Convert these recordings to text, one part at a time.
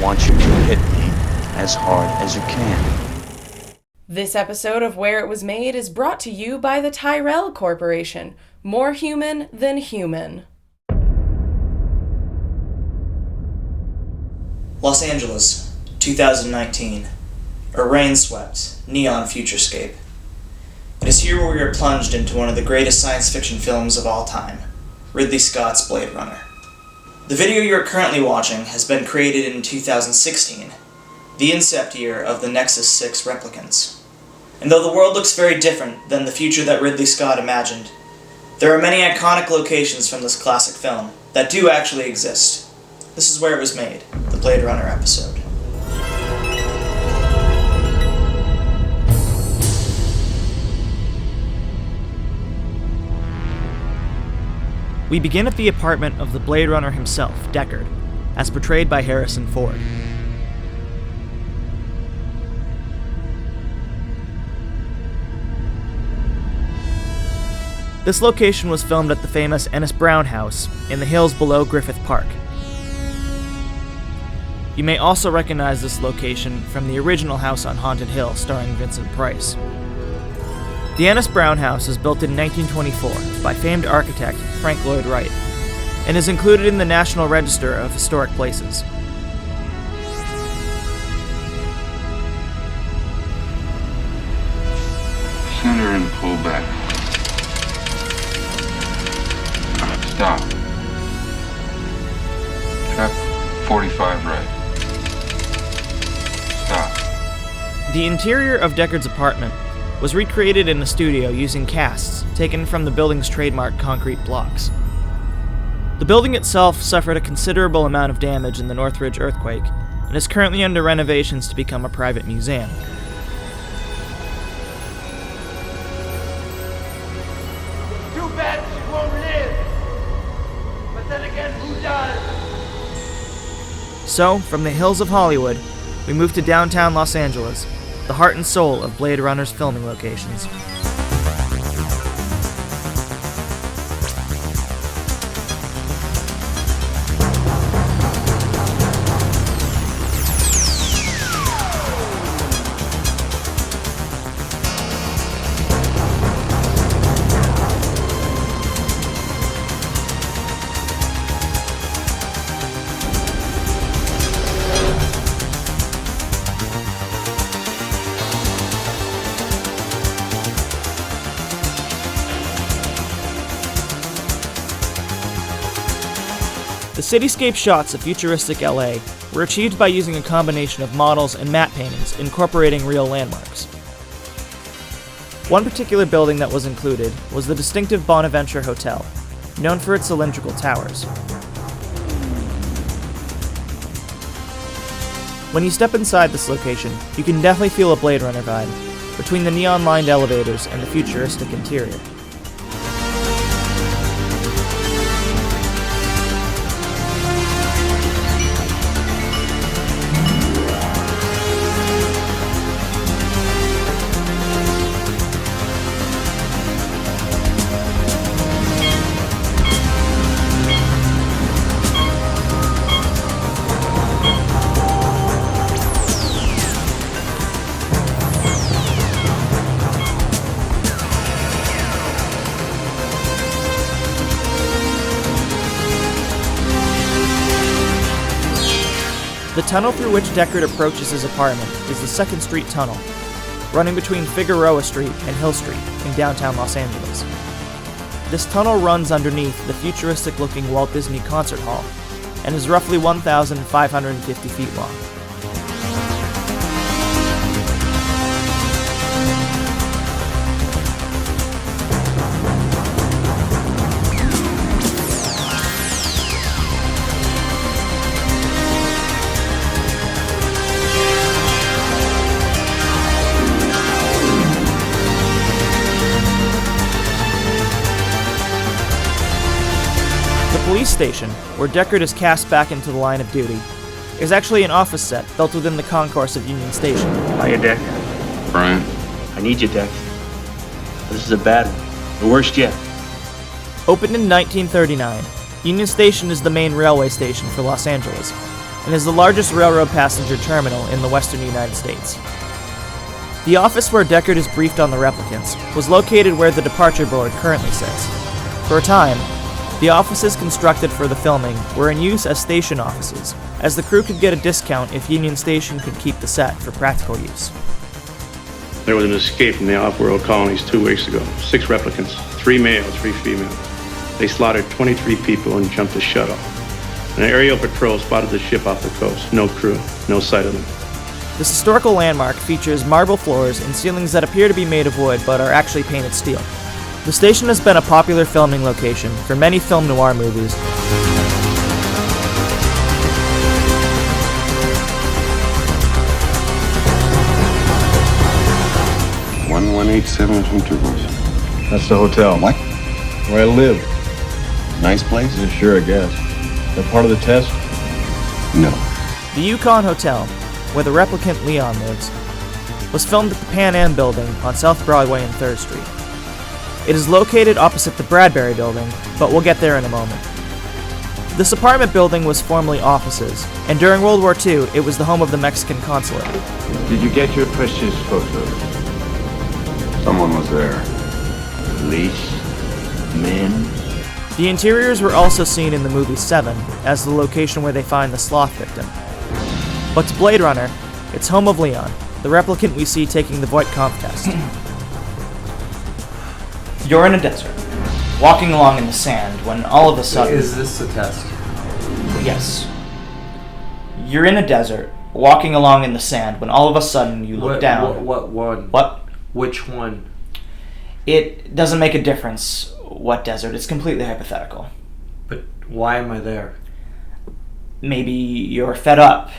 want you to hit me as hard as you can. This episode of Where It Was Made is brought to you by the Tyrell Corporation. More human than human. Los Angeles, 2019. A rain-swept, neon futurescape. It is here where we are plunged into one of the greatest science fiction films of all time, Ridley Scott's Blade Runner. The video you are currently watching has been created in 2016, the incept year of the Nexus 6 replicants. And though the world looks very different than the future that Ridley Scott imagined, there are many iconic locations from this classic film that do actually exist. This is Where It Was Made, the Blade Runner episode. We begin at the apartment of the Blade Runner himself, Deckard, as portrayed by Harrison Ford. This location was filmed at the famous Ennis Brown House in the hills below Griffith Park. You may also recognize this location from the original House on Haunted Hill starring Vincent Price. The Ennis Brown House was built in 1924 by famed architect Frank Lloyd Wright and is included in the National Register of Historic Places. Center and pull back. Stop. Track 45 right. Stop. The interior of Deckard's apartment was recreated in the studio using casts taken from the building's trademark concrete blocks. The building itself suffered a considerable amount of damage in the Northridge earthquake and is currently under renovations to become a private museum. Too bad she won't live. But then again, who does? So, from the hills of Hollywood, we move to downtown Los Angeles, the heart and soul of Blade Runner's filming locations. The cityscape shots of futuristic LA were achieved by using a combination of models and matte paintings incorporating real landmarks. One particular building that was included was the distinctive Bonaventure Hotel, known for its cylindrical towers. When you step inside this location, you can definitely feel a Blade Runner vibe between the neon-lined elevators and the futuristic interior. The tunnel through which Deckard approaches his apartment is the 2nd Street Tunnel, running between Figueroa Street and Hill Street in downtown Los Angeles. This tunnel runs underneath the futuristic-looking Walt Disney Concert Hall and is roughly 1,550 feet long. The police station, where Deckard is cast back into the line of duty, is actually an office set built within the concourse of Union Station. Hiya, Deck. Brian. I need you, Deck. This is a bad one. The worst yet. Opened in 1939, Union Station is the main railway station for Los Angeles. and is the largest railroad passenger terminal in the western United States. The office where Deckard is briefed on the replicants was located where the departure board currently sits. For a time, the offices constructed for the filming were in use as station offices, as the crew could get a discount if Union Station could keep the set for practical use. There was an escape from the off-world colonies 2 weeks ago. 6 replicants, 3 male, 3 female. They slaughtered 23 people and jumped the shuttle. An aerial patrol spotted the ship off the coast. No crew, no sight of them. This historical landmark features marble floors and ceilings that appear to be made of wood but are actually painted steel. The station has been a popular filming location for many film noir movies. 1187 from Troopers. That's the hotel. What? Where I live. Nice place? Yeah, sure, I guess. That part of the test? No. The Uconn Hotel, where the replicant Leon lives, was filmed at the Pan Am Building on South Broadway and 3rd Street. It is located opposite the Bradbury Building, but we'll get there in a moment. This apartment building was formerly offices, and during World War II, it was the home of the Mexican consulate. Did you get your precious photos? Someone was there. Police? Men? The interiors were also seen in the movie Seven as the location where they find the sloth victim. But to Blade Runner, it's home of Leon, the replicant we see taking the Voight-Kampff test. You're in a desert, walking along in the sand when all of a sudden... Is this a test? Yes. You're in a desert, walking along in the sand when all of a sudden you look down... What one? What? Which one? It doesn't make a difference what desert. It's completely hypothetical. But why am I there? Maybe you're fed up.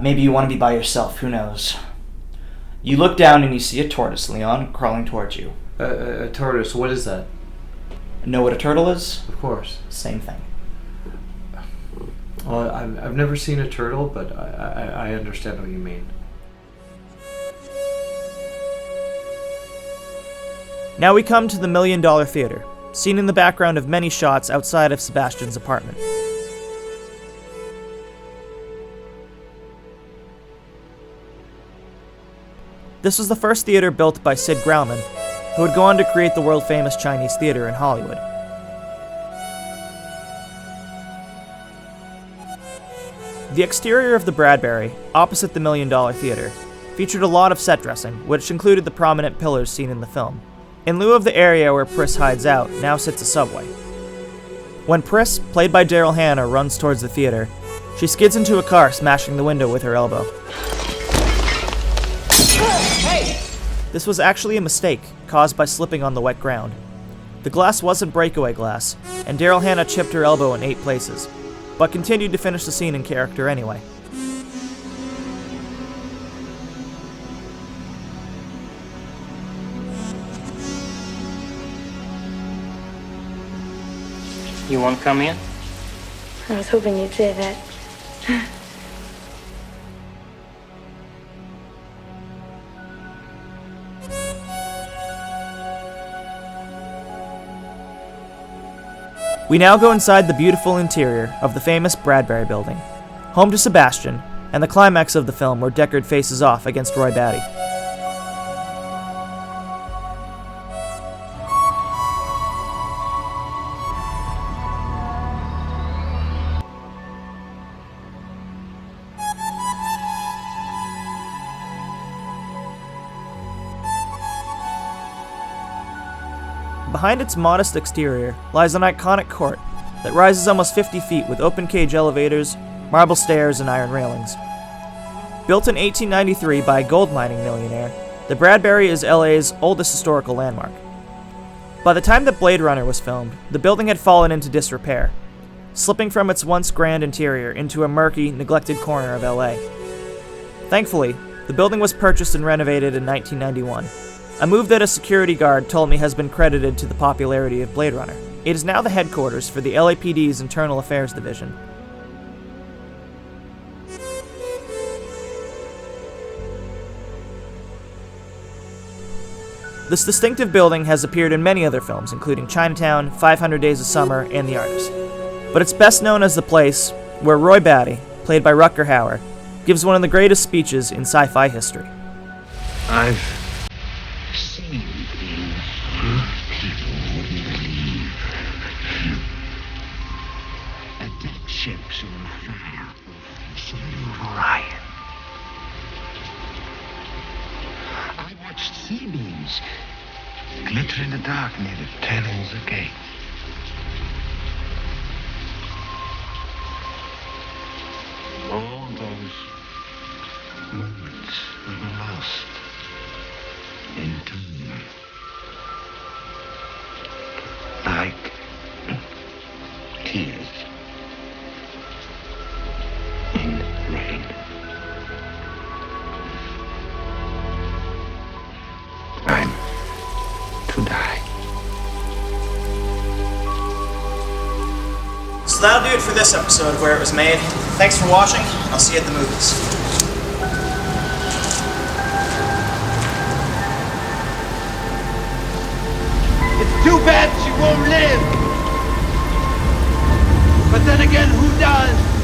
Maybe you want to be by yourself. Who knows? You look down and you see a tortoise, Leon, crawling towards you. A tortoise, what is that? Know what a turtle is? Of course. Same thing. Well, I've never seen a turtle, but I understand what you mean. Now we come to the $1 Million Theater, seen in the background of many shots outside of Sebastian's apartment. This was the first theater built by Sid Grauman, who would go on to create the world-famous Chinese theater in Hollywood. The exterior of the Bradbury, opposite the $1 Million Theater, featured a lot of set dressing, which included the prominent pillars seen in the film. In lieu of the area where Pris hides out, now sits a subway. When Pris, played by Daryl Hannah, runs towards the theater, she skids into a car, smashing the window with her elbow. Hey! This was actually a mistake, caused by slipping on the wet ground. The glass wasn't breakaway glass, and Daryl Hannah chipped her elbow in 8 places, but continued to finish the scene in character anyway. You want to come in? I was hoping you'd say that. We now go inside the beautiful interior of the famous Bradbury Building, home to Sebastian, and the climax of the film where Deckard faces off against Roy Batty. Behind its modest exterior lies an iconic court that rises almost 50 feet with open cage elevators, marble stairs, and iron railings. Built in 1893 by a gold mining millionaire, the Bradbury is LA's oldest historical landmark. By the time that Blade Runner was filmed, the building had fallen into disrepair, slipping from its once grand interior into a murky, neglected corner of LA. Thankfully, the building was purchased and renovated in 1991. A move that a security guard told me has been credited to the popularity of Blade Runner. It is now the headquarters for the LAPD's Internal Affairs Division. This distinctive building has appeared in many other films, including Chinatown, 500 Days of Summer, and The Artist. But it's best known as the place where Roy Batty, played by Rutger Hauer, gives one of the greatest speeches in sci-fi history. I've seen things people wouldn't believe. Attack ships on fire flying over Orion. I watched C-beams glitter in the dark near the Tannhauser Gate. All those moments were lost in time. Like tears in rain. I'm to die. So that'll do it for this episode of Where It Was Made. Thanks for watching. I'll see you at the movies. It's too bad she won't live. But then again, who does?